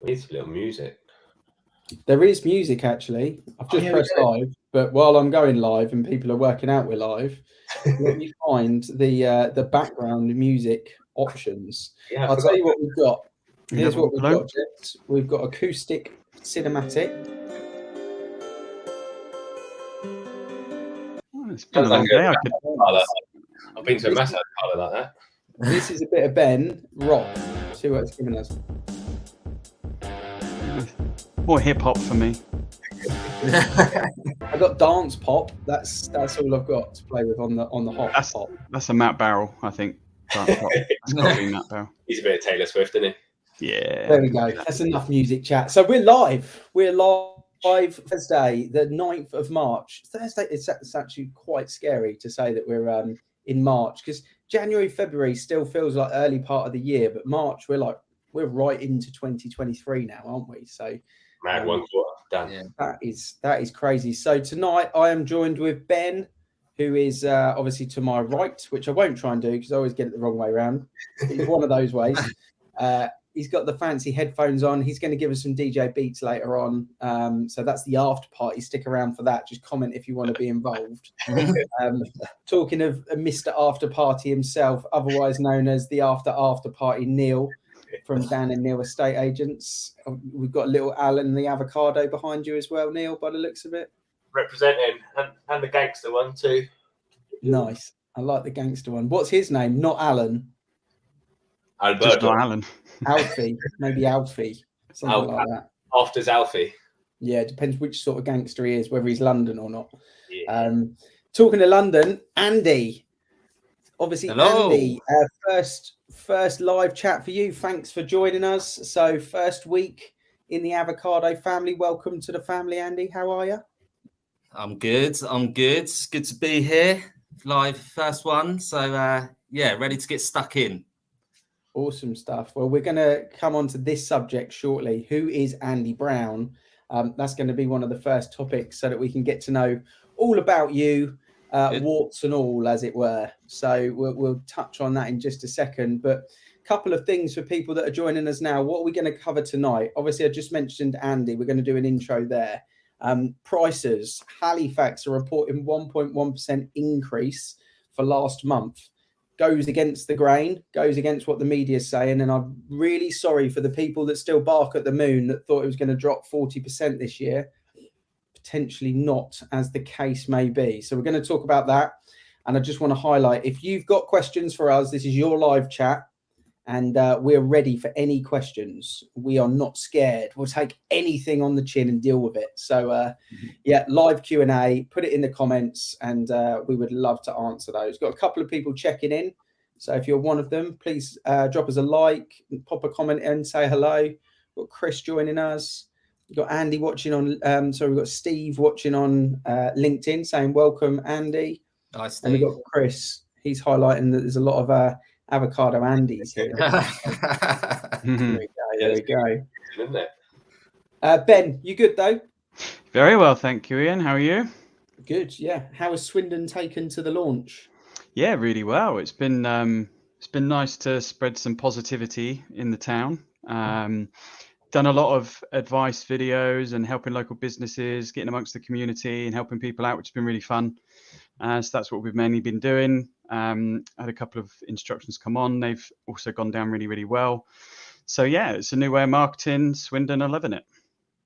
We need some little music. There is music actually. I've just pressed live, but while I'm going live and people are working out we're live, let me find the background music options. Yeah, I'll tell you what we've got. Here's what we've got, Jess. We've got acoustic cinematic. It's been a long day. I've been to a massage parlour like that. This is a bit of Ben rock. See what it's giving us. More hip hop for me. I got dance pop. That's all I've got to play with on the hot pop. That's a Matt Barrel, I think. That's got to be Matt Barrel. He's a bit of Taylor Swift, isn't he? Yeah. There we go. That's enough music chat. So we're live. We're live Thursday, the 9th of March. Thursday, it's actually quite scary to say that we're in March, because January, February still feels like early part of the year, but March we're right into 2023 now, aren't we? So mad 1 quarter done. Yeah. That is crazy. So tonight I am joined with Ben, who is obviously to my right, which I won't try and do because I always get it the wrong way around. He's one of those ways. He's got the fancy headphones on. He's going to give us some DJ beats later on. So that's the after party. Stick around for that. Just comment if you want to be involved. Talking of Mr. After Party himself, otherwise known as the After Party, Neil from Dan and Neil Estate Agents. We've got little Alan the avocado behind you as well, Neil, by the looks of it. Representing, and the gangster one too. Nice. I like the gangster one. What's his name? Not Alan. Alberto. Just not Alan. Alfie. Maybe Alfie. Something like that. After's Alfie. Yeah, it depends which sort of gangster he is, whether he's London or not. Yeah. Talking to London, Andy. Obviously, hello. Andy, first live chat for you. Thanks for joining us. So first week in the avocado family. Welcome to the family, Andy. How are you? I'm good. It's good to be here. Live first one. So yeah, ready to get stuck in. Awesome stuff. Well, we're going to come on to this subject shortly. Who is Andy Brown? That's going to be one of the first topics so that we can get to know all about you, warts and all, as it were. So we'll touch on that in just a second. But a couple of things for people that are joining us now. What are we going to cover tonight? Obviously, I just mentioned Andy. We're going to do an intro there. Prices. Halifax are reporting 1.1% increase for last month. Goes against the grain, goes against what the media is saying. And I'm really sorry for the people that still bark at the moon that thought it was going to drop 40% this year. Potentially not, as the case may be. So we're going to talk about that. And I just want to highlight, if you've got questions for us, this is your live chat. And we're ready for any questions. We are not scared. We'll take anything on the chin and deal with it. So, yeah, live Q&A, put it in the comments, and we would love to answer those. Got a couple of people checking in. So if you're one of them, please drop us a like, pop a comment in, say hello. We've got Chris joining us. We've got Andy watching on, we've got Steve watching on LinkedIn saying, welcome, Andy. Nice, Steve. And we've got Chris. He's highlighting that there's a lot of avocado Andes here. There we go. Isn't it? Ben, you good though? Very well, thank you, Ian. How are you? Good, yeah. How has Swindon taken to the launch? Yeah, really well. It's been nice to spread some positivity in the town. Done a lot of advice videos and helping local businesses, getting amongst the community and helping people out, which has been really fun. So that's what we've mainly been doing. I had a couple of instructions come on. They've also gone down really, really well. So yeah, it's a new way of marketing. Swindon are loving it.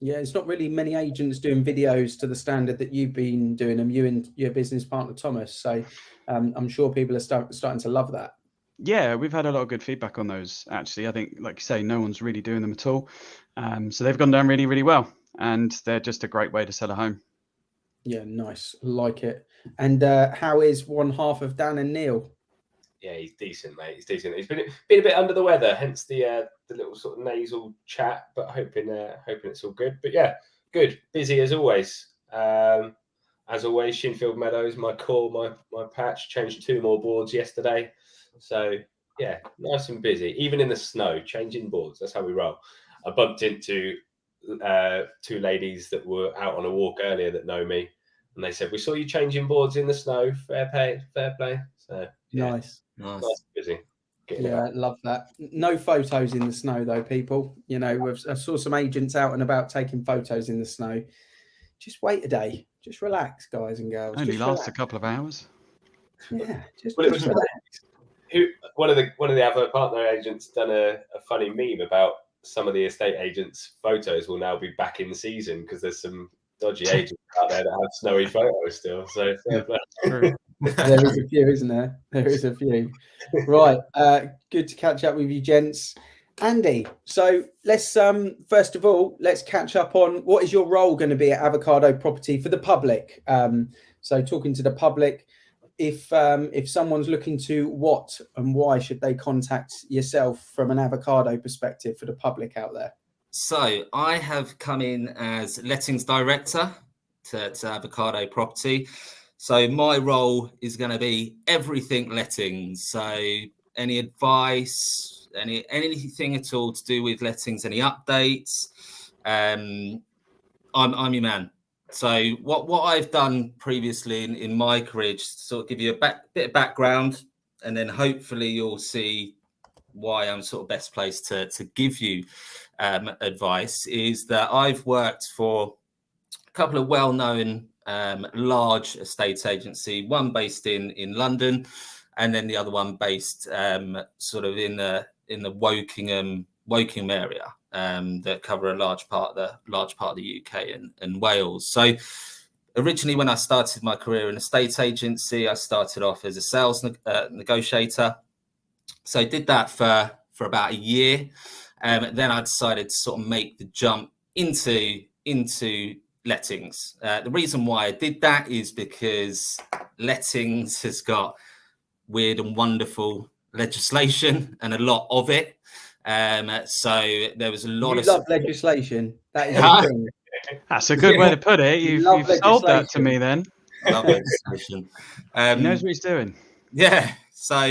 Yeah, it's not really many agents doing videos to the standard that you've been doing them, you and your business partner, Thomas. So I'm sure people are starting to love that. Yeah, we've had a lot of good feedback on those, actually. I think, like you say, no one's really doing them at all. So they've gone down really, really well. And they're just a great way to sell a home. Yeah, nice. Like it. And how is one half of Dan and Neil? Yeah, he's decent, mate. He's decent. He's been a bit under the weather, hence the little sort of nasal chat, but hoping it's all good. But yeah, good. Busy as always. As always, Shinfield Meadows, my core, my patch. Changed 2 more boards yesterday. So yeah, nice and busy. Even in the snow, changing boards. That's how we roll. I bumped into 2 ladies that were out on a walk earlier that know me, and they said, "We saw you changing boards in the snow. Fair play." So yeah. Nice. Nice, busy. getting Yeah, about. love that. No photos in the snow, though, people. You know, I saw some agents out and about taking photos in the snow. Just wait a day. Just relax, guys and girls. Only Just lasts a relax. couple of hours. Yeah, just, Well, it just was relax. one of the other partner agents done a funny meme about some of the estate agents' photos will now be back in season because there's some dodgy agents out there that have snowy photos still. So True. There is a few, isn't there? There is a few. Right. Good to catch up with you, gents. Andy, so let's first of all, let's catch up on what is your role going to be at Avocado Property for the public. So talking to the public, if someone's looking to what and why should they contact yourself from an avocado perspective for the public out there? So I have come in as lettings director to Avocado Property. So my role is going to be everything lettings. So any advice, anything at all to do with lettings, any updates, I'm your man. So what I've done previously in my career, just to sort of give you a bit of background, and then hopefully you'll see why I'm sort of best placed to give you advice, is that I've worked for a couple of well-known large estate agency, one based in London, and then the other one based sort of in the Wokingham area, that cover a large part of the UK and Wales. So originally, when I started my career in a estate agency, I started off as a sales negotiator. So I did that for about a year. Then I decided to sort of make the jump into lettings. The reason why I did that is because lettings has got weird and wonderful legislation and a lot of it. So there was a lot of love legislation. That is the thing. That's a good way to put it. You've sold that to me then. Love legislation. He knows what he's doing. Yeah. So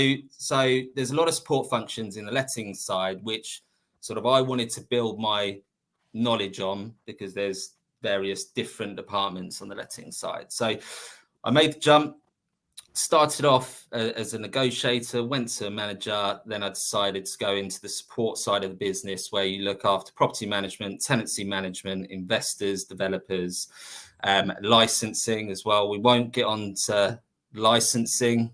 there's a lot of support functions in the lettings side, which sort of I wanted to build my knowledge on, because there's various different departments on the lettings side. So I made the jump, started off as a negotiator, went to a manager. Then I decided to go into the support side of the business, where you look after property management, tenancy management, investors, developers, licensing as well. We won't get on to licensing,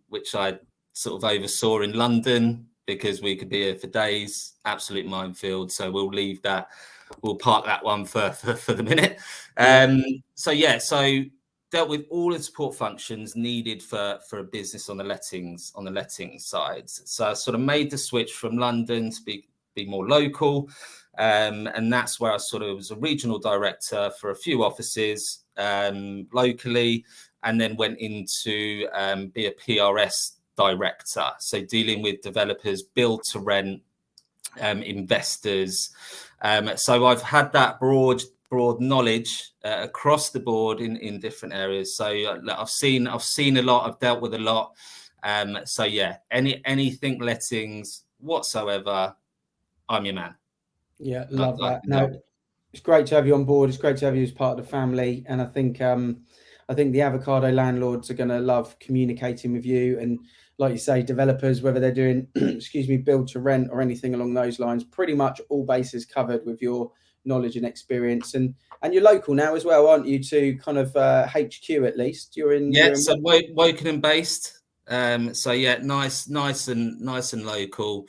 which I sort of oversaw in London, because we could be here for days. Absolute minefield. So we'll leave that. We'll park that one for the minute. So dealt with all the support functions needed for a business on the lettings side. So I sort of made the switch from London to be more local. And that's where I sort of was a regional director for a few offices locally, and then went into be a PRS director. So dealing with developers, build to rent, investors. So I've had that broad knowledge across the board in different areas. So I've seen a lot. I've dealt with a lot. So yeah, anything lettings whatsoever, I'm your man. Yeah, love that. No, it's great to have you on board. It's great to have you as part of the family, and I think the Avocado landlords are going to love communicating with you. And like you say, developers, whether they're doing build to rent or anything along those lines, pretty much all bases covered with your knowledge and experience. And you're local now as well, aren't you? To kind of HQ at least. You're in so Wokingham based. So yeah, nice and local.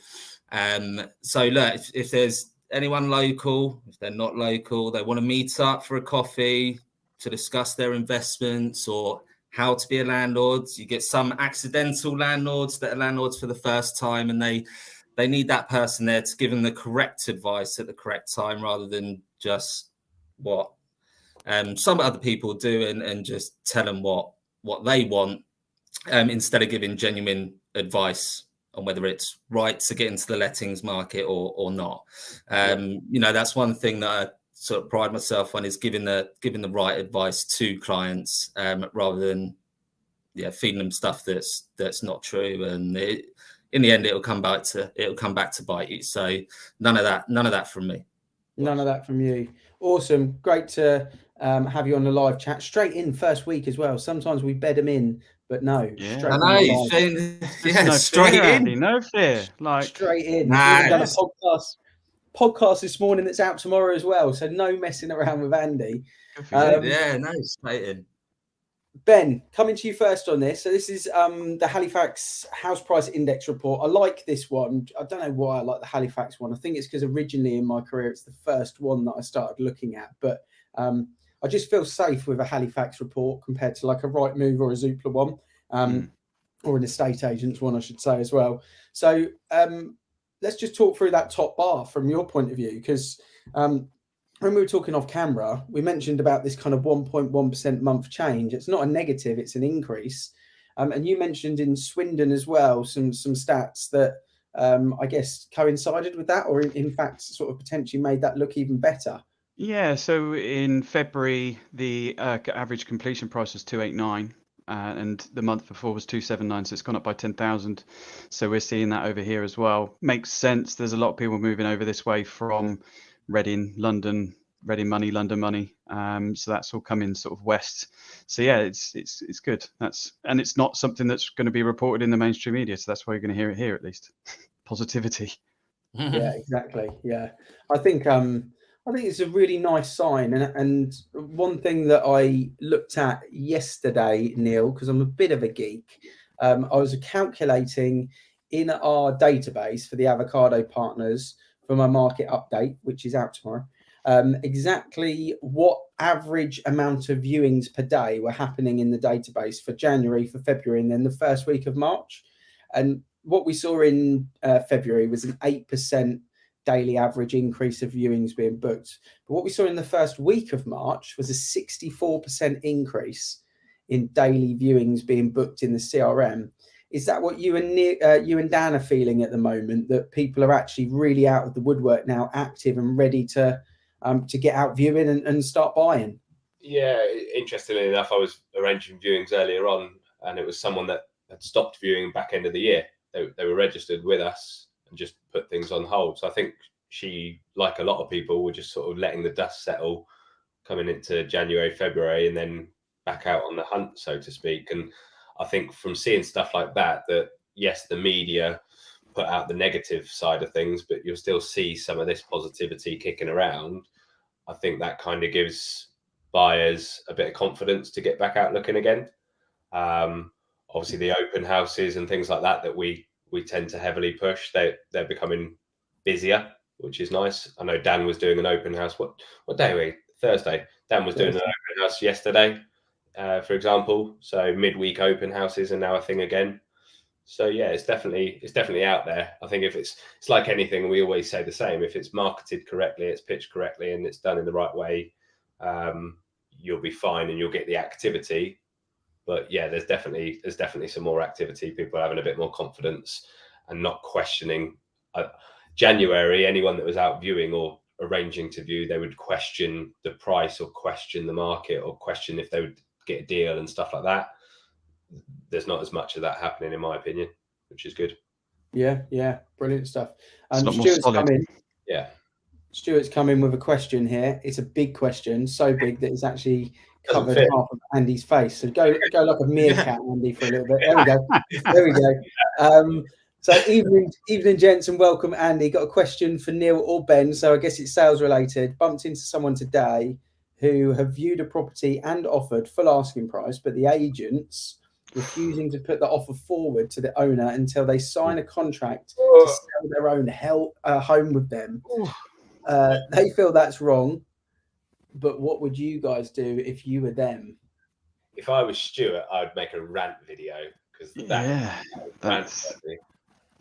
So look, if there's anyone local, if they're not local, they want to meet up for a coffee to discuss their investments or how to be a landlord. You get some accidental landlords that are landlords for the first time, and they need that person there to give them the correct advice at the correct time, rather than just what some other people do and just tell them what they want, instead of giving genuine advice on whether it's right to get into the lettings market or not. That's one thing that I sort of pride myself on, is giving the right advice to clients, rather than feeding them stuff that's not true, and in the end it'll come back to bite you. So none of that from me. None of that from you. Awesome. Great to have you on the live chat straight in first week as well. Sometimes we bed them in But no, Yeah. straight I on know. the You've line. seen, There's yeah, no straight fear, in. Andy, no fear. Like, Straight in. Nah, We've done a yes. podcast this morning that's out tomorrow as well. So no messing around with Andy. good for you. Yeah, no, straight in. Ben, coming to you first on this. So this is the Halifax House Price Index report. I like this one. I don't know why I like the Halifax one. I think it's because originally in my career, it's the first one that I started looking at. But I just feel safe with a Halifax report compared to like a Rightmove or a Zoopla one, or an estate agent's one, I should say as well. So let's just talk through that top bar from your point of view, because when we were talking off camera, we mentioned about this kind of 1.1% month change. It's not a negative, it's an increase. And you mentioned in Swindon as well, some stats that I guess coincided with that, or in fact sort of potentially made that look even better. Yeah, so in February, the average completion price was 289, and the month before was 279, so it's gone up by 10,000. So we're seeing that over here as well. Makes sense. There's a lot of people moving over this way from Reading, London, Reading money, London money. So that's all coming sort of west. So yeah, it's good. And it's not something that's going to be reported in the mainstream media. So that's why you're going to hear it here at least. Positivity. Yeah, exactly. Yeah, I think it's a really nice sign. And one thing that I looked at yesterday, Neil, because I'm a bit of a geek, I was calculating in our database for the avocado partners for my market update, which is out tomorrow, exactly what average amount of viewings per day were happening in the database for January, for February, and then the first week of March. And what we saw in February was an 8% daily average increase of viewings being booked. But what we saw in the first week of March was a 64% increase in daily viewings being booked in the CRM. Is that what you and Dan are feeling at the moment, that people are actually really out of the woodwork now, active and ready to get out viewing and start buying? Yeah, interestingly enough, I was arranging viewings earlier on, and it was someone that had stopped viewing back end of the year. They were registered with us and just put things on hold. So I think she, like a lot of people, were just sort of letting the dust settle coming into January, February, and then back out on the hunt, so to speak. And I think from seeing stuff like that, yes, the media put out the negative side of things, but you'll still see some of this positivity kicking around. I think that kind of gives buyers a bit of confidence to get back out looking again. Obviously, the open houses and things like that we tend to heavily push, they're becoming busier, which is nice. I know Dan was doing an open house. What day were we? Thursday. Dan was doing an open house yesterday, for example. So midweek open houses are now a thing again. So yeah, it's definitely out there. I think if it's like anything, we always say the same. If it's marketed correctly, it's pitched correctly, and it's done in the right way, you'll be fine and you'll get the activity. But yeah, there's definitely some more activity. People are having a bit more confidence and not questioning. January, anyone that was out viewing or arranging to view, they would question the price or question the market or question if they would get a deal and stuff like that. There's not as much of that happening, in my opinion, which is good. Yeah, brilliant stuff. It's a lot more Stuart's solid. come in. Yeah. Stuart's come in with a question here. It's a big question, so big that it's actually Doesn't covered fit. half of Andy's face. So go like a meerkat, Andy, for a little bit. There we go. So evening, gents, and welcome, Andy. Got a question for Neil or Ben. So I guess it's sales related. Bumped into someone today who have viewed a property and offered full asking price, but the agents refusing to put the offer forward to the owner until they sign a contract to sell their own home with them. They feel that's wrong, but what would you guys do if you were them? If I was Stuart, I'd make a rant video, because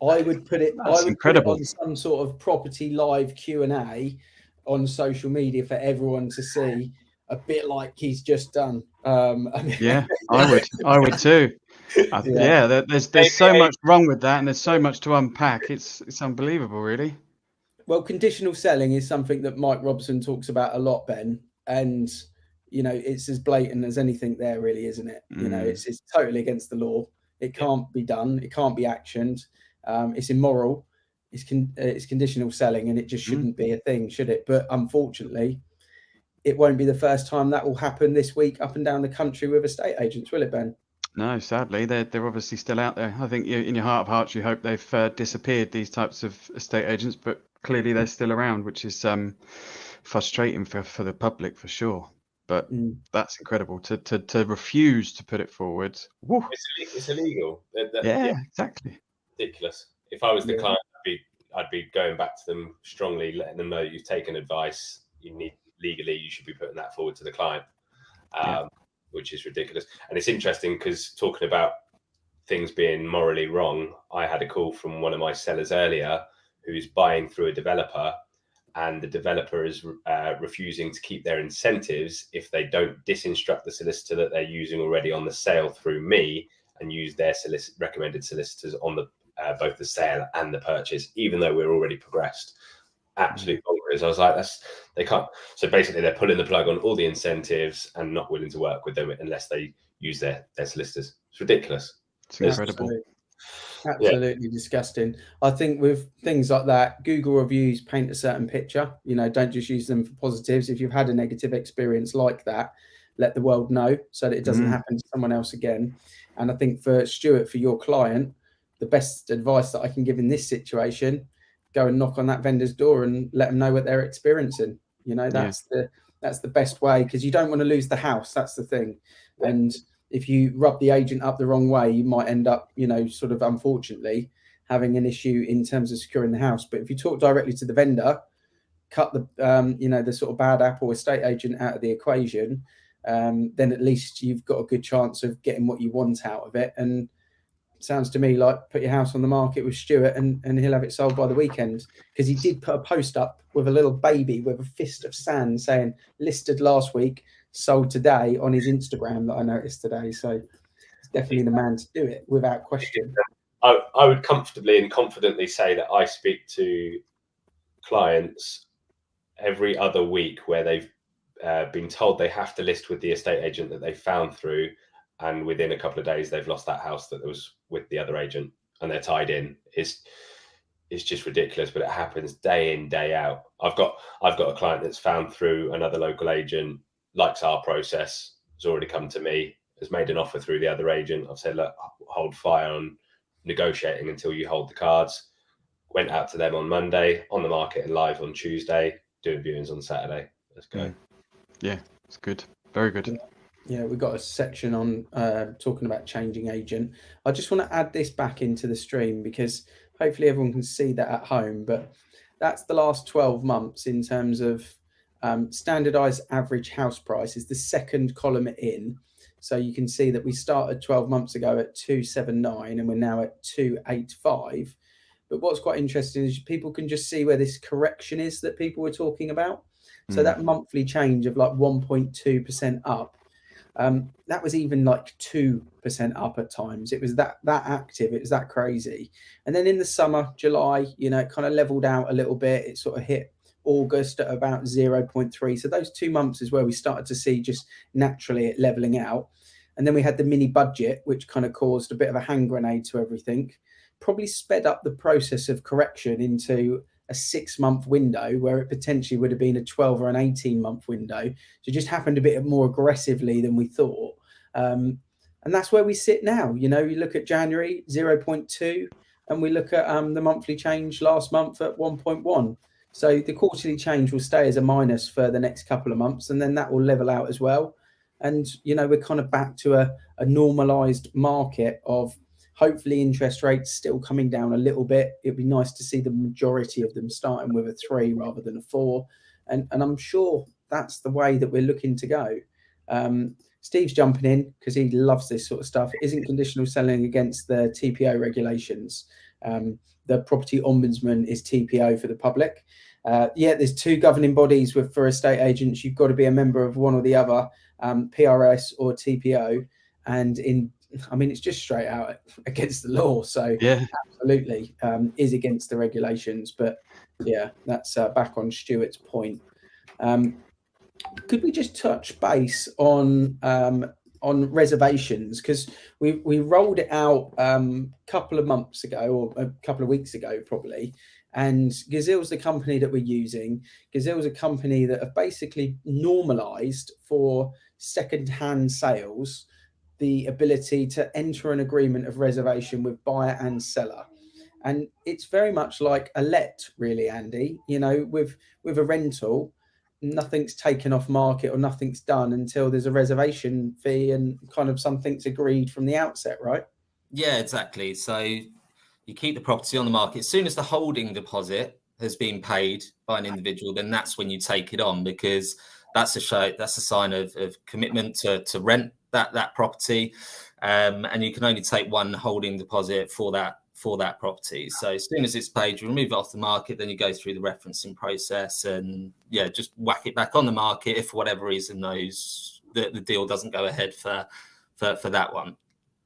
I would put it. That's incredible. Put it on some sort of property live Q&A on social media for everyone to see, a bit like he's just done. Yeah, I would too. Yeah, there's so much wrong with that, and there's so much to unpack. It's unbelievable, really. Well, conditional selling is something that Mike Robson talks about a lot, Ben, and it's as blatant as anything there, really, isn't it? It's totally against the law. It can't be done. It can't be actioned. It's immoral. It's conditional selling, and it just shouldn't be a thing, should it? But unfortunately, it won't be the first time that will happen this week up and down the country with estate agents, will it, Ben? No, sadly, they're obviously still out there. I think in your heart of hearts, you hope they've disappeared, these types of estate agents, but clearly they're still around, which is frustrating for the public for sure. But that's incredible to refuse to put it forward. Woo. It's illegal. Yeah, exactly. Ridiculous. If I was the client, I'd be going back to them strongly, letting them know you've taken advice. Legally, you should be putting that forward to the client, which is ridiculous. And it's interesting because talking about things being morally wrong, I had a call from one of my sellers earlier who's buying through a developer, and the developer is refusing to keep their incentives if they don't disinstruct the solicitor that they're using already on the sale through me and use their recommended solicitors on the both the sale and the purchase, even though we're already progressed. Absolute bonkers. I was like, they can't. So basically, they're pulling the plug on all the incentives and not willing to work with them unless they use their solicitors. It's ridiculous. It's incredible. Absolutely disgusting. I think with things like that, Google reviews paint a certain picture. Don't just use them for positives. If you've had a negative experience like that, let the world know so that it doesn't happen to someone else again. And I think for Stuart, for your client, the best advice that I can give in this situation, go and knock on that vendor's door and let them know what they're experiencing. That's the best way, because you don't want to lose the house. That's the thing. And if you rub the agent up the wrong way, you might end up, sort of unfortunately having an issue in terms of securing the house. But if you talk directly to the vendor, cut the, the sort of bad apple estate agent out of the equation, then at least you've got a good chance of getting what you want out of it. And sounds to me like put your house on the market with Stuart and he'll have it sold by the weekend, because he did put a post up with a little baby with a fist of sand saying listed last week, sold today on his Instagram that I noticed today. So it's definitely the man to do it without question. I would comfortably and confidently say that I speak to clients every other week where they've been told they have to list with the estate agent that they found through, and within a couple of days they've lost that house that was with the other agent and they're tied in. It's just ridiculous, but it happens day in, day out. I've got a client that's found through another local agent, likes our process, has already come to me, has made an offer through the other agent. I've said, look, hold fire on negotiating until you hold the cards. Went out to them on Monday, on the market and live on Tuesday, doing viewings on Saturday. Let's go. Yeah, it's good. Very good. Yeah, we've got a section on talking about changing agent. I just want to add this back into the stream because hopefully everyone can see that at home. But that's the last 12 months in terms of standardized average house price is the second column in. So you can see that we started 12 months ago at 279 and we're now at 285. But what's quite interesting is people can just see where this correction is that people were talking about. So that monthly change of like 1.2% up, that was even like 2% up at times. It was that active. It was that crazy. And then in the summer, July, it kind of leveled out a little bit. It sort of hit August at about 0.3. So those 2 months is where we started to see just naturally it leveling out. And then we had the mini budget, which kind of caused a bit of a hand grenade to everything, probably sped up the process of correction into a 6-month window where it potentially would have been a 12 or an 18-month window. So it just happened a bit more aggressively than we thought. And that's where we sit now. You look at January, 0.2, and we look at the monthly change last month at 1.1. So the quarterly change will stay as a minus for the next couple of months, and then that will level out as well. And, we're kind of back to a normalized market of hopefully interest rates still coming down a little bit. It'd be nice to see the majority of them starting with a 3 rather than a 4. And I'm sure that's the way that we're looking to go. Steve's jumping in because he loves this sort of stuff. Isn't conditional selling against the TPO regulations? The property ombudsman is TPO for the public. There's 2 governing bodies for estate agents. You've got to be a member of one or the other, PRS or TPO. And it's just straight out against the law. So absolutely is against the regulations. But yeah, that's back on Stuart's point. Could we just touch base on reservations? Because we rolled it out a couple of months ago or a couple of weeks ago, probably. And Gazille's the company that we're using. Gazille's a company that have basically normalized for second-hand sales the ability to enter an agreement of reservation with buyer and seller. And it's very much like a let, really, Andy. You know, with a rental, nothing's taken off market or nothing's done until there's a reservation fee and kind of something's agreed from the outset, right? Yeah, exactly. So you keep the property on the market. As soon as the holding deposit has been paid by an individual, then that's when you take it on, because that's a sign of commitment to rent that property, and you can only take one holding deposit for that property. So as soon as it's paid, you remove it off the market, then you go through the referencing process and just whack it back on the market if for whatever reason the deal doesn't go ahead for that one.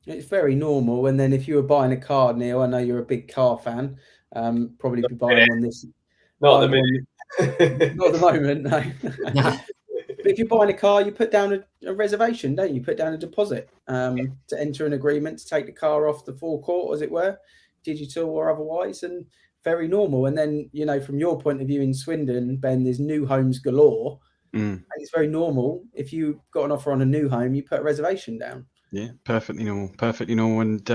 It's very normal. And then if you were buying a car, Neil, I know you're a big car fan, probably be buying one this. Not at the moment, no. But if you're buying a car, you put down a reservation, don't you? Put down a deposit to enter an agreement to take the car off the forecourt, as it were, digital or otherwise, and very normal. And then, you know, from your point of view in Swindon, Ben, there's new homes galore. And it's very normal. If you got an offer on a new home, you put a reservation down. Yeah, perfectly normal. And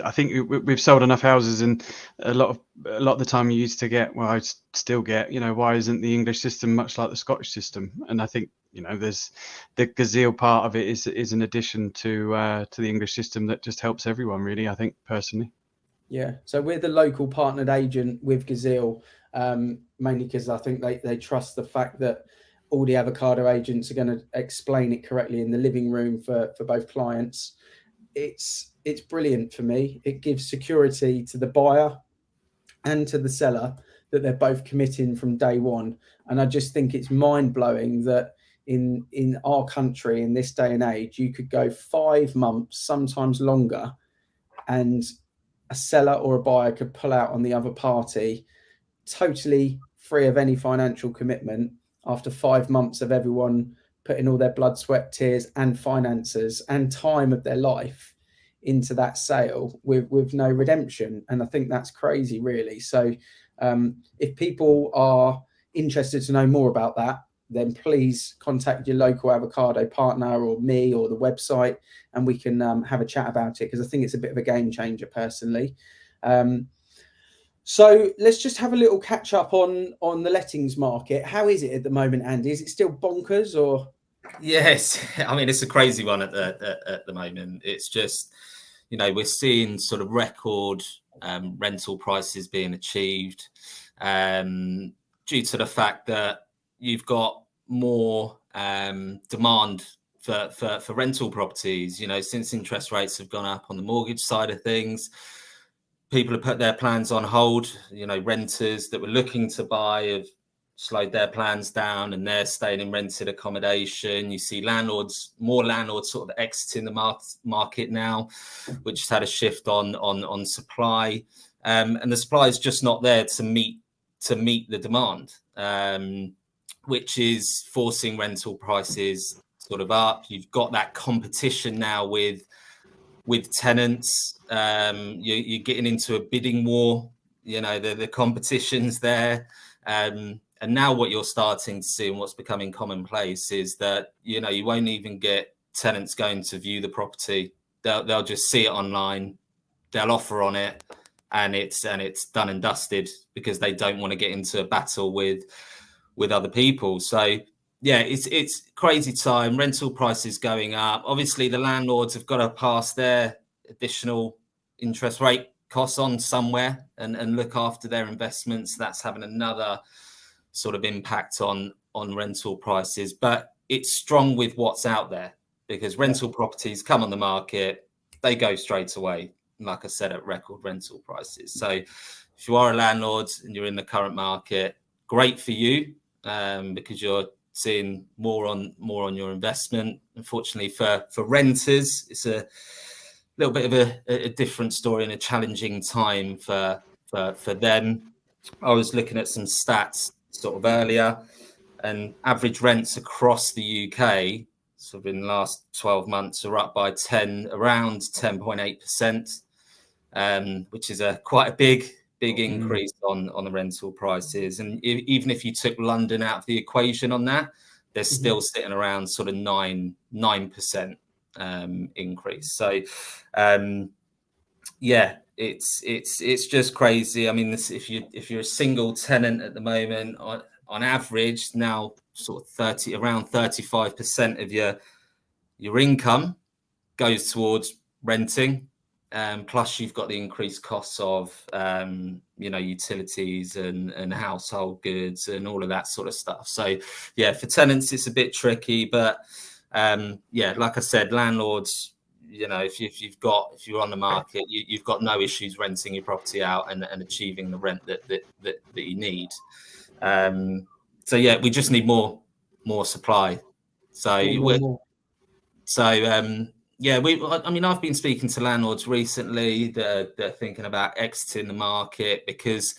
I think we've sold enough houses, and a lot of the time you used to get, well, I still get, you know, why isn't the English system much like the Scottish system? And I think, you know, there's the Gazelle part of it is an addition to the English system that just helps everyone, really, I think, personally. Yeah, so we're the local partnered agent with Gazelle, mainly because I think they trust the fact that all the avocado agents are going to explain it correctly in the living room for both clients. It's brilliant for me. It gives security to the buyer and to the seller that they're both committing from day one. And I just think it's mind-blowing that in our country, in this day and age, you could go 5 months, sometimes longer, and a seller or a buyer could pull out on the other party totally free of any financial commitment after 5 months of everyone putting all their blood, sweat, tears and finances and time of their life into that sale with no redemption. And I think that's crazy, really. So if people are interested to know more about that, then please contact your local avocado partner or me or the website, and we can have a chat about it, because I think it's a bit of a game changer personally. So let's just have a little catch up on the lettings market. How is it at the moment, Andy? Is it still bonkers or? Yes, I mean, it's a crazy one at the moment. It's just, you know, we're seeing sort of record rental prices being achieved due to the fact that you've got more demand for rental properties. You know, since interest rates have gone up on the mortgage side of things, people have put their plans on hold. You know, renters that were looking to buy have slowed their plans down and they're staying in rented accommodation. You see more landlords sort of exiting the market now, which has had a shift on supply. And the supply is just not there to meet the demand, which is forcing rental prices sort of up. You've got that competition now with tenants. You're getting into a bidding war. You know, the competition's there. And now what you're starting to see and what's becoming commonplace is that, you know, you won't even get tenants going to view the property. They'll just see it online. They'll offer on it, and it's done and dusted, because they don't want to get into a battle with other people. So yeah, it's crazy time. Rental prices going up. Obviously, the landlords have got to pass their additional interest rate costs on somewhere and look after their investments. That's having another sort of impact on rental prices. But it's strong with what's out there, because rental properties come on the market, they go straight away, like I said, at record rental prices. So if you are a landlord and you're in the current market, great for you, because you're seeing more on your investment. Unfortunately for renters, it's a little bit of a different story and a challenging time for them. I was looking at some stats sort of earlier, and average rents across the UK sort of in the last 12 months are up by around 10.8%, which is quite a big increase on the rental prices. And even if you took London out of the equation on that, they're still sitting around sort of 9%. increase. So yeah, it's just crazy. I mean, if you're a single tenant at the moment, on average now, sort of around 35% of your income goes towards renting. Plus you've got the increased costs of utilities and household goods and all of that sort of stuff. So yeah, for tenants it's a bit tricky, but like I said, landlords, if you're on the market, you've got no issues renting your property out and achieving the rent that you need. So yeah, we just need more supply. So I've been speaking to landlords recently that are thinking about exiting the market because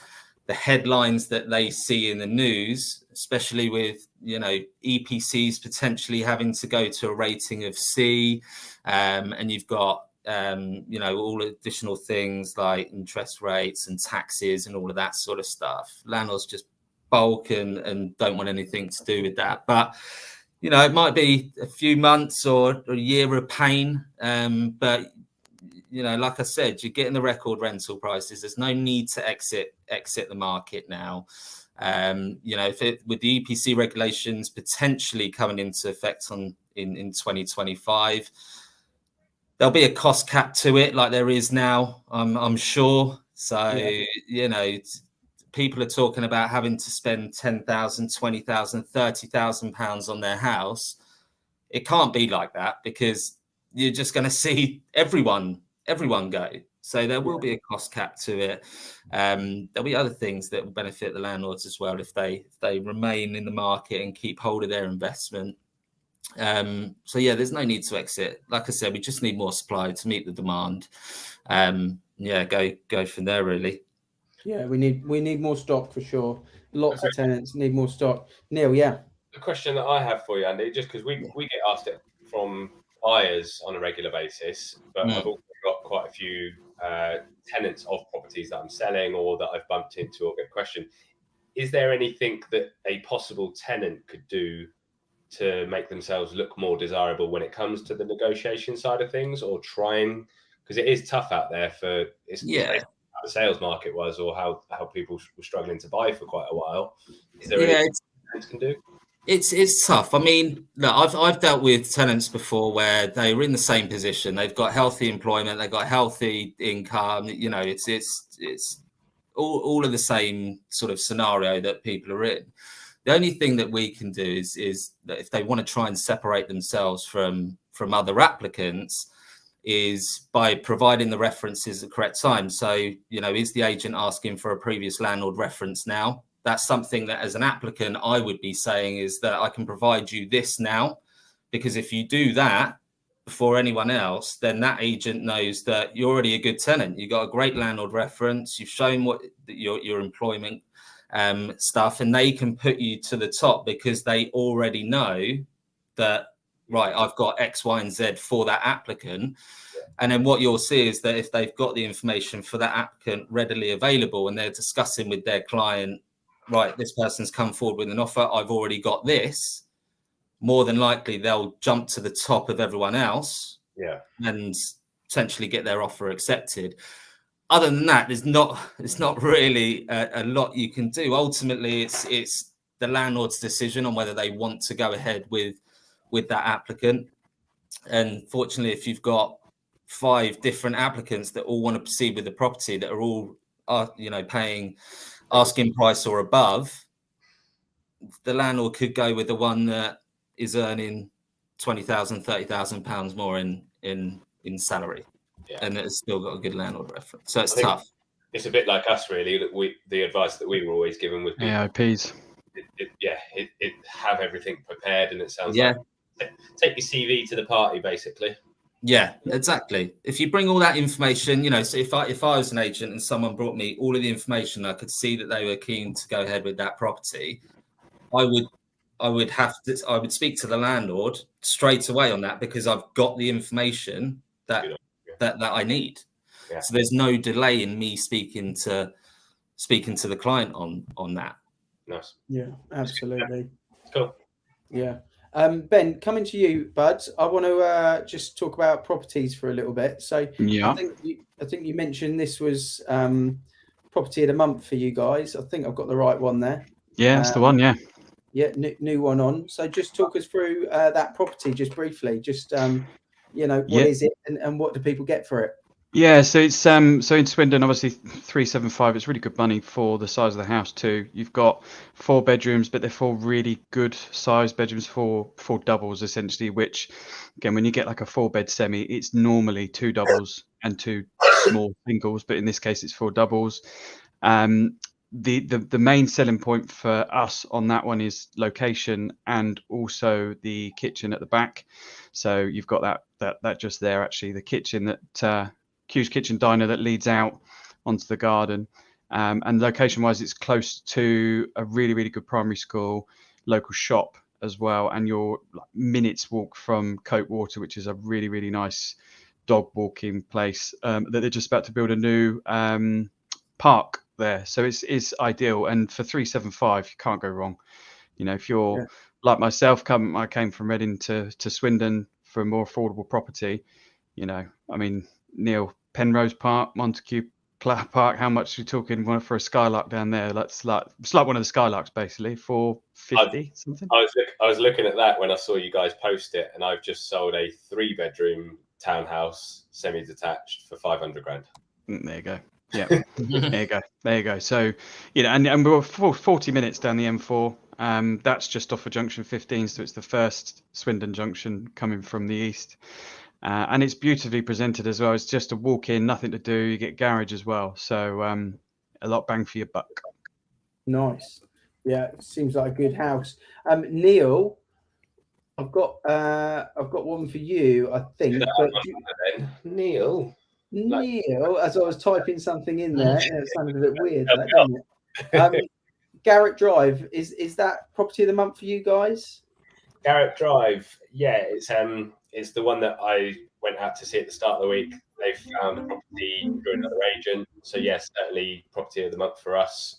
the headlines that they see in the news, especially with EPCs potentially having to go to a rating of C, and you've got all additional things like interest rates and taxes and all of that sort of stuff. Landlords just bulk and don't want anything to do with that. But it might be a few months or a year of pain, but like I said, you're getting the record rental prices. There's no need to exit the market now. With the EPC regulations potentially coming into effect in 2025, there'll be a cost cap to it, like there is now. I'm sure. So people are talking about having to spend £10,000, £20,000, £30,000 on their house. It can't be like that because you're just going to see everyone go. So there will be a cost cap to it. There'll be other things that will benefit the landlords as well if they remain in the market and keep hold of their investment. So yeah, there's no need to exit. Like I said, we just need more supply to meet the demand. Go from there really. Yeah, we need more stock for sure. Lots of tenants need more stock. Neil, yeah. The question that I have for you, Andy, just because we get asked it from buyers on a regular basis, but I've also got quite a few tenants of properties that I'm selling or that I've bumped into or get questioned. Is there anything that a possible tenant could do to make themselves look more desirable when it comes to the negotiation side of things, or trying, because it is tough out there for how the sales market was, or how people were struggling to buy for quite a while. Is there anything tenants can do? It's tough. I mean, look, I've dealt with tenants before where they were in the same position. They've got healthy employment, they've got healthy income. It's all of the same sort of scenario that people are in. The only thing that we can do is that if they want to try and separate themselves from other applicants, is by providing the references at the correct time. So, is the agent asking for a previous landlord reference now? That's something that as an applicant, I would be saying is that I can provide you this now, because if you do that before anyone else, then that agent knows that you're already a good tenant. You've got a great landlord reference. You've shown what your employment stuff, and they can put you to the top because they already know that, right, I've got X, Y, and Z for that applicant. And then what you'll see is that if they've got the information for that applicant readily available and they're discussing with their client, right, this person's come forward with an offer, I've already got this, more than likely they'll jump to the top of everyone else and potentially get their offer accepted. Other than that, it's not really a lot you can do. Ultimately, it's the landlord's decision on whether they want to go ahead with that applicant. And fortunately, if you've got 5 different applicants that all want to proceed with the property, that are all paying asking price or above, the landlord could go with the one that is earning £20,000, £30,000 more in salary, and it's still got a good landlord reference. So it's tough. It's a bit like us, really. That the advice that we were always given was AIPs. Have everything prepared, and it sounds like take your CV to the party, basically. Yeah, exactly. If you bring all that information, so if I was an agent and someone brought me all of the information, I could see that they were keen to go ahead with that property, I would speak to the landlord straight away on that, because I've got the information that I need. Yeah. So there's no delay in me speaking to the client on that. Nice. Yeah, absolutely. Cool. Yeah. Ben, coming to you, bud. I want to just talk about properties for a little bit. So Yeah. I think you mentioned this was property of the month for you guys. I think I've got the right one there. Yeah, that's the one. Yeah. Yeah, new one on. So just talk us through that property just briefly. Just what is it and what do people get for it? Yeah, so it's so in Swindon, obviously 375. It's really good money for the size of the house too. You've got 4 bedrooms, but they're 4 really good sized bedrooms, four doubles essentially. Which, again, when you get like a 4-bed semi, it's normally 2 doubles and 2 small singles, but in this case, it's 4 doubles. The main selling point for us on that one is location and also the kitchen at the back. So you've got that just there, actually, the kitchen that. Q's Kitchen Diner that leads out onto the garden, and location-wise, it's close to a really, really good primary school, local shop as well, and you're minutes walk from Cote Water, which is a really, really nice dog walking place that they're just about to build a new park there. So it's ideal, and for 375, you can't go wrong. If you're like myself, I came from Reading to Swindon for a more affordable property. Neil, Penrose Park, Montague Park, how much are you talking for a Skylark down there? It's like one of the Skylarks, basically, 450 something. I was looking at that when I saw you guys post it, and I've just sold a 3-bedroom townhouse, semi-detached, for 500 grand. There you go. Yeah, there you go. So, and we're 40 minutes down the M4. That's just off of Junction 15, so it's the first Swindon junction coming from the east. And it's beautifully presented as well. It's just a walk in, nothing to do. You get garage as well. So a lot bang for your buck. Nice. Yeah, it seems like a good house. Neil, I've got one for you, I think. Neil, as I was typing something in there, it sounded a bit weird, didn't it? Garrett Drive, is that property of the month for you guys? Garrett Drive, yeah, it's the one that I went out to see at the start of the week. They found a property through another agent. So yes, certainly property of the month for us.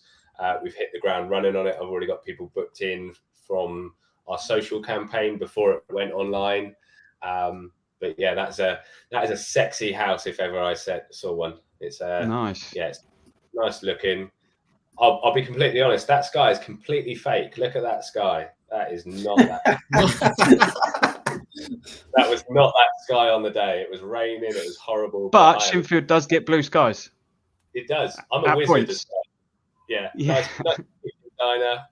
We've hit the ground running on it. I've already got people booked in from our social campaign before it went online. But yeah, that is a sexy house if ever I saw one. It's nice. Yeah, it's nice looking. I'll be completely honest. That sky is completely fake. Look at that sky. That is not that. That was not that sky on the day. It was raining. It was horrible. But Shinfield does get blue skies. It does. I'm a wizard as well. Yeah. Nice designer.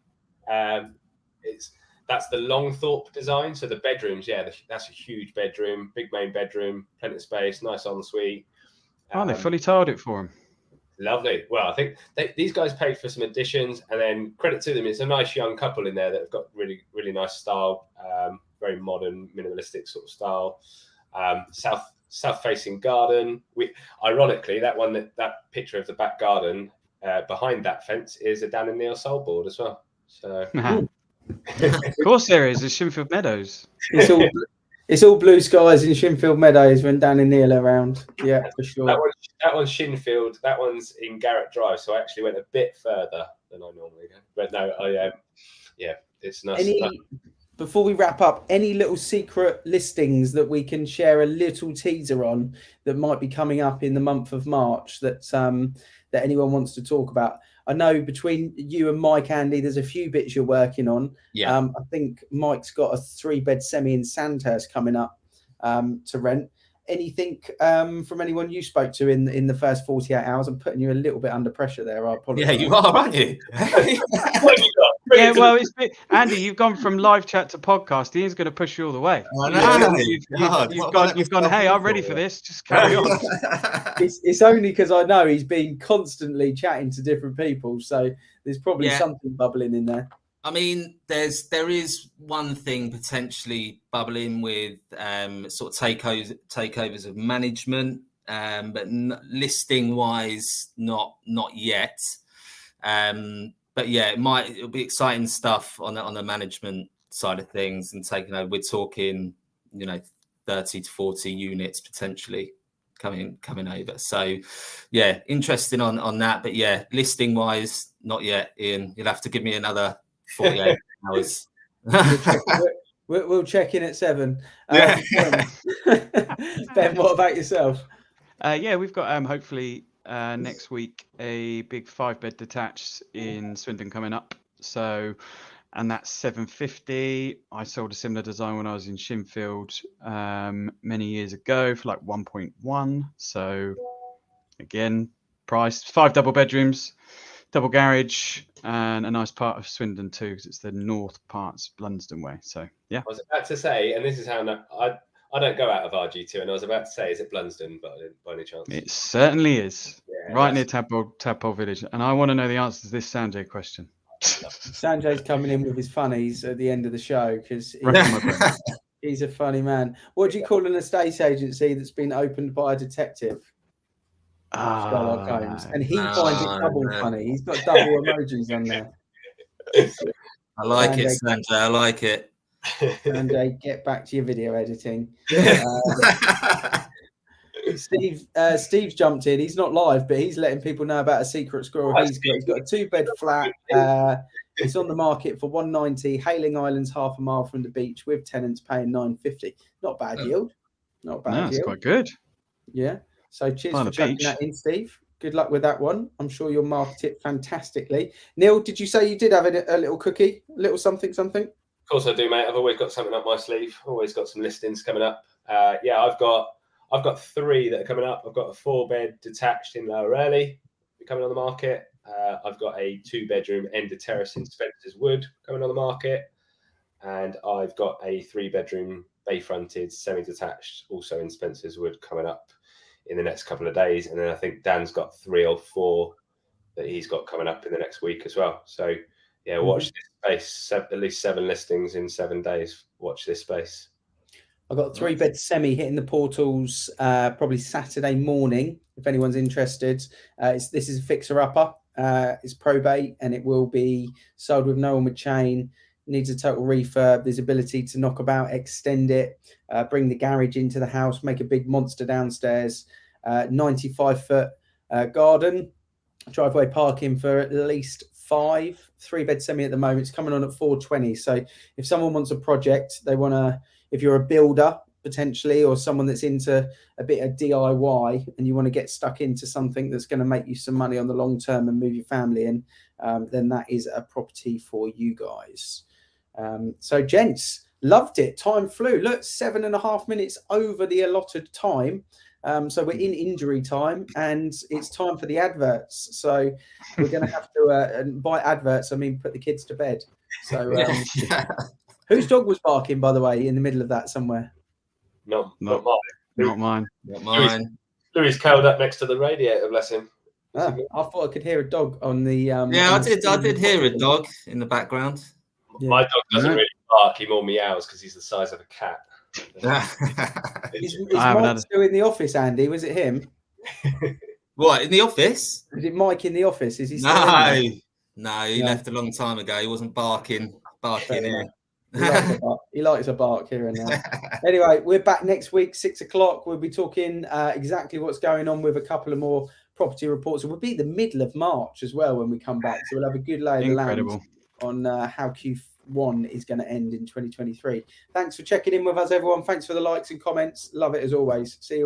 That's the Longthorpe design. So the bedrooms, that's a huge bedroom, big main bedroom, plenty of space, nice ensuite. They fully tiled it for him. Lovely. Well, I think these guys paid for some additions, and then credit to them. It's a nice young couple in there that have got really, really nice style, very modern, minimalistic sort of style. South-facing garden. Ironically, that picture of the back garden behind that fence is a Dan and Neil soulboard as well. So, of course, there is. It's Shinfield Meadows. It's all blue skies in Shinfield Meadows when Dan and Neil are around. Yeah, for sure. That one's Shinfield. That one's in Garrett Drive. So I actually went a bit further than I normally go. But no, it's nice. Before we wrap up, any little secret listings that we can share a little teaser on that might be coming up in the month of March that anyone wants to talk about? I know between you and Mike, Andy, there's a few bits you're working on. Yeah. I think Mike's got a 3-bed semi in Sandhurst coming up to rent. Anything from anyone you spoke to in the first 48 hours? I'm putting you a little bit under pressure there. I apologize. Yeah, you are, aren't you? What have you got? Yeah, well, Andy, you've gone from live chat to podcast. He's going to push you all the way. You've gone. Hey, I'm ready for this. Just carry on. It's only because I know he's been constantly chatting to different people, so there's probably something bubbling in there. I mean, there is one thing potentially bubbling with sort of takeovers of management, but listing wise, not yet. But yeah, it'll be exciting stuff on the management side of things and taking over. We're talking, 30 to 40 units potentially coming over. So yeah, interesting on that. But yeah, listing wise, not yet, Ian. You'll have to give me another 48 hours. We'll check in at 7. Yeah. Ben, what about yourself? Yeah, we've got hopefully next week a big 5-bed detached in Swindon coming up. So, and that's 750. I sold a similar design when I was in Shinfield many years ago for like 1.1. So again, price 5 double bedrooms, double garage, and a nice part of Swindon too, because it's the north parts, Blunsdon way. So yeah. I was about to say, and this is how I don't go out of RG2, and I was about to say, is it Blunsdon? But I didn't, by any chance. It certainly is. Yeah, Right near Tadpole Village. And I want to know the answer to this Sanjay question. Sanjay's coming in with his funnies at the end of the show because he's a funny man. What do you call an estate agency that's been opened by a detective? Sherlock Holmes. And he finds it double funny. He's got double emojis on there. I like it, Sanjay. I like it. Sanjay, get back to your video editing. Steve's jumped in. He's not live, but he's letting people know about a secret squirrel he's got. He's got a 2-bed flat. It's on the market for 190. Hailing Islands, half a mile from the beach, with tenants paying 950. Not bad yield. Not bad yield. That's quite good. Yeah. So cheers for chucking that in, Steve. Good luck with that one. I'm sure you'll market it fantastically. Neil, did you say you did have a little cookie, a little something? Of course I do, mate. I've always got something up my sleeve. Always got some listings coming up. Yeah, I've got 3 that are coming up. I've got a 4-bed detached in Lower Early coming on the market. I've got a 2-bedroom end of terrace in Spencer's Wood coming on the market, and I've got a 3-bedroom bay-fronted semi-detached also in Spencer's Wood coming up in the next couple of days. And then I think Dan's got 3 or 4 that he's got coming up in the next week as well. So yeah, watch this space. At least 7 listings in 7 days. Watch this space. I've got a 3-bed semi hitting the portals probably Saturday morning. If anyone's interested, this is a fixer-upper. It's probate, and it will be sold with no on with chain. Needs a total refurb. There's ability to knock about, extend it, bring the garage into the house, make a big monster downstairs. 95-foot garden, driveway parking for at least 5. 3-bed semi at the moment. It's coming on at 420. So if someone wants a project, they want to, if you're a builder potentially, or someone that's into a bit of DIY and you want to get stuck into something that's going to make you some money on the long term and move your family in, then that is a property for you guys. So gents, loved it. Time flew. Look, 7.5 minutes over the allotted time. So we're in injury time, and it's time for the adverts. So we're going to have to, and by adverts, I mean put the kids to bed. So whose dog was barking, by the way, in the middle of that somewhere? Not mine. Not mine. Louis curled up next to the radiator, bless him. I thought I could hear a dog on the. Yeah, I did hear a dog in the background. Yeah. My dog doesn't really bark. He more meows because he's the size of a cat. Is Mike still in the office, Andy? Was it him? What, in the office? Is it Mike in the office? Is he still No, he left a long time ago. He wasn't barking here. He likes a bark here and there. Anyway, we're back next week, 6 o'clock. We'll be talking exactly what's going on with a couple of more property reports. We'll be the middle of March as well when we come back. So we'll have a good lay of the land on how Q1 is going to end in 2023. Thanks for checking in with us, everyone. Thanks for the likes and comments. Love it as always. See you all.